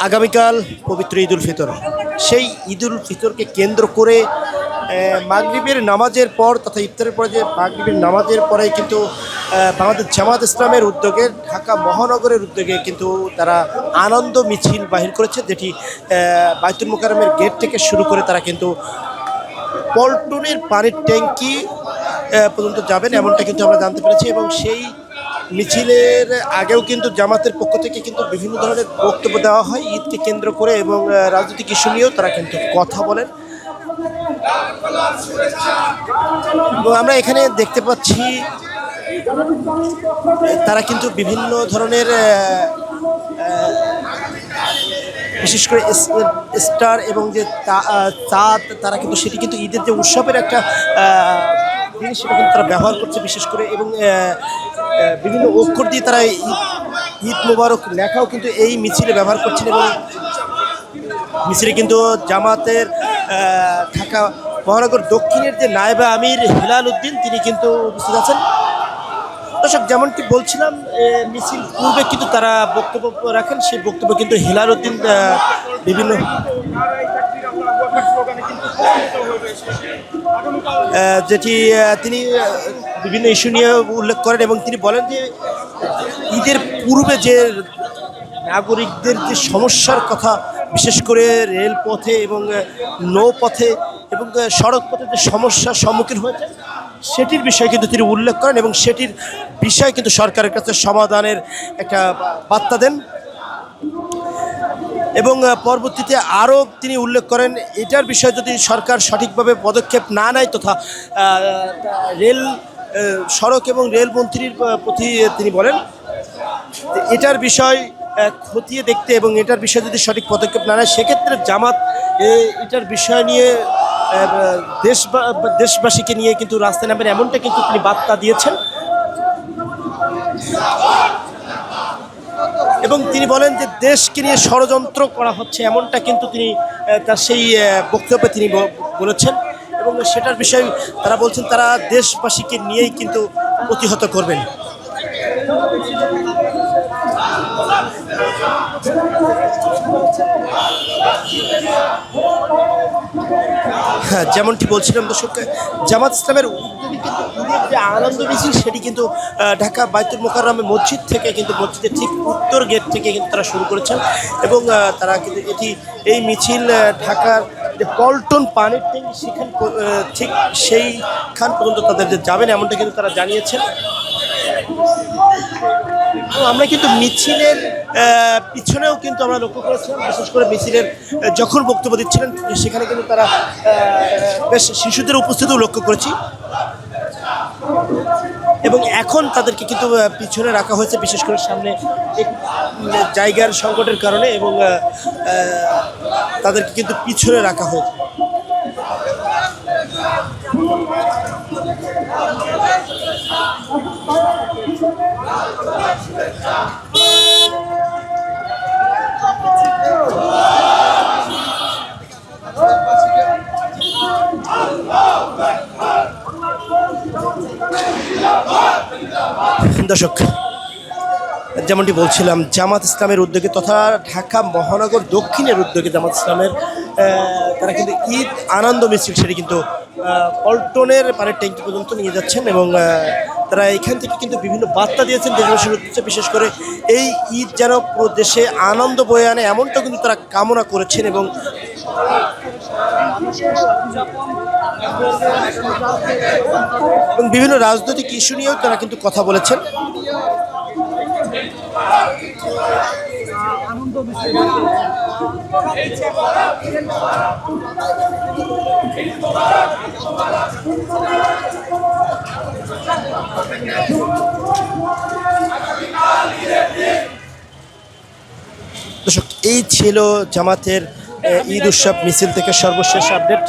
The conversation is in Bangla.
আগামীকাল পবিত্র ঈদুল ফিতর। সেই ঈদুল ফিতরকে কেন্দ্র করে মাগরিবের নামাজের পর তথা ইফতারের পরে যে মাগরিবের নামাজের পরে কিন্তু বাংলাদেশ জামাত ইসলামের উদ্যোগে ঢাকা মহানগরের উদ্যোগে কিন্তু তারা আনন্দ মিছিল বাহির করেছে, যেটি বাইতুল মোকাররমের গেট থেকে শুরু করে তারা কিন্তু পল্টনের পানির ট্যাঙ্কি পর্যন্ত যাবেন এমনটা কিন্তু আমরা জানতে পেরেছি। এবং সেই মিছিলের আগেও কিন্তু জামাতের পক্ষ থেকে কিন্তু বিভিন্ন ধরনের বক্তব্য দেওয়া হয় ঈদকে কেন্দ্র করে, এবং রাজনৈতিক ইস্যু নিয়েও তারা কিন্তু কথা বলেন। এবং আমরা এখানে দেখতে পাচ্ছি তারা কিন্তু বিভিন্ন ধরনের বিশেষ করে স্টার এবং যে চাঁদ, তারা কিন্তু সেটি কিন্তু ঈদের যে উৎসবের একটা জিনিস সেটা কিন্তু তারা ব্যবহার করছে বিশেষ করে, এবং বিভিন্ন অক্ষর দিয়ে তারা ঈদ মোবারক লেখাও কিন্তু এই মিছিলে ব্যবহার করছেন। এবং মিছিলে কিন্তু জামাতের ঢাকা মহানগর দক্ষিণের যে নায়েবে আমির হেলাল উদ্দিন তিনি কিন্তু উপস্থিত আছেন। দর্শক, যেমনটি বলছিলাম, মিছিল পূর্বে কিন্তু তারা বক্তব্য রাখেন, সেই বক্তব্য কিন্তু হেলাল উদ্দিন বিভিন্ন যেটি তিনি বিভিন্ন ইস্যু নিয়ে উল্লেখ করেন, এবং তিনি বলেন যে ঈদের পূর্বে যে নাগরিকদের যে সমস্যার কথা, বিশেষ করে রেলপথে এবং নৌপথে এবং সড়ক পথে যে সমস্যার সম্মুখীন হয়েছে সেটির বিষয়ে কিন্তু তিনি উল্লেখ করেন, এবং সেটির বিষয়ে কিন্তু সরকারের কাছে সমাধানের একটা বার্তা দেন। এবং পরবর্তীতে আরও তিনি উল্লেখ করেন এটার বিষয়ে যদি সরকার সঠিকভাবে পদক্ষেপ না নেয় তথা রেল সড়ক এবং রেলমন্ত্রীর প্রতি তিনি বলেন এটার বিষয় খতিয়ে দেখতে, এবং এটার বিষয়ে যদি সঠিক পদক্ষেপ না নেয় সেক্ষেত্রে জামাত এটার বিষয় নিয়ে দেশবাসীকে নিয়ে কিন্তু রাস্তায় নামেন, এমনটা কিন্তু তিনি বার্তা দিয়েছেন। এবং তিনি বলেন যে দেশকে নিয়ে ষড়যন্ত্র করা হচ্ছে, এমনটা কিন্তু তিনি তার সেই বক্তব্যে তিনি বলেছেন। এবং সেটার বিষয়ে তারা বলছেন তারা দেশবাসীকে নিয়েই কিন্তু প্রতিহত করবেন। হ্যাঁ, যেমনটি বলছিলাম দর্শক, জামাত ইসলামের উদ্যোগে কিন্তু ঈদের যে আনন্দ মিছিল সেটি কিন্তু ঢাকা বাইতুল মোকাররমে মসজিদ থেকে কিন্তু মসজিদের ঠিক উত্তর গেট থেকে কিন্তু তারা শুরু করেছেন। এবং তারা কিন্তু এই মিছিল ঢাকার যে পল্টন পানির ট্যাঙ্কি সেখান ঠিক সেইখান পর্যন্ত তাদের যে যাবেন এমনটা কিন্তু তারা জানিয়েছেন। আমরা কিন্তু মিছিলের পিছনেও কিন্তু আমরা লক্ষ্য করেছিলাম, বিশেষ করে মিছিলের যখন বক্তব্য দিচ্ছিলেন সেখানে কিন্তু তারা বেশ শিশুদের উপস্থিতিও লক্ষ্য করেছি। এবং এখন তাদেরকে কিন্তু পিছনে রাখা হয়েছে, বিশেষ করে সামনে জায়গার সংকটের কারণে, এবং তাদেরকে কিন্তু পিছনে রাখা হয়েছে। দর্শক, যেমনটি বলছিলাম জামাত ইসলামের উদ্যোগে তথা ঢাকা মহানগর দক্ষিণের উদ্যোগে জামাত ইসলামের তারা কিন্তু ঈদ আনন্দ মিছিল সেটি কিন্তু পল্টনের পানির ট্যাঙ্কি পর্যন্ত নিয়ে যাচ্ছেন। এবং তারা এখান থেকে কিন্তু বিভিন্ন বার্তা দিয়েছেন দেশবাসীর উদ্দেশ্যে, বিশেষ করে এই ঈদ যেন পুরো দেশে আনন্দ বয়ে আনে এমনটা কিন্তু তারা কামনা করেছেন। এবং বিভিন্ন রাজনৈতিক ইস্যু নিয়েও তারা কিন্তু কথা বলেছেন। দর্শক, এই ছিল জামাতের ঈদ উৎসব মিছিল থেকে সর্বশেষ আপডেট।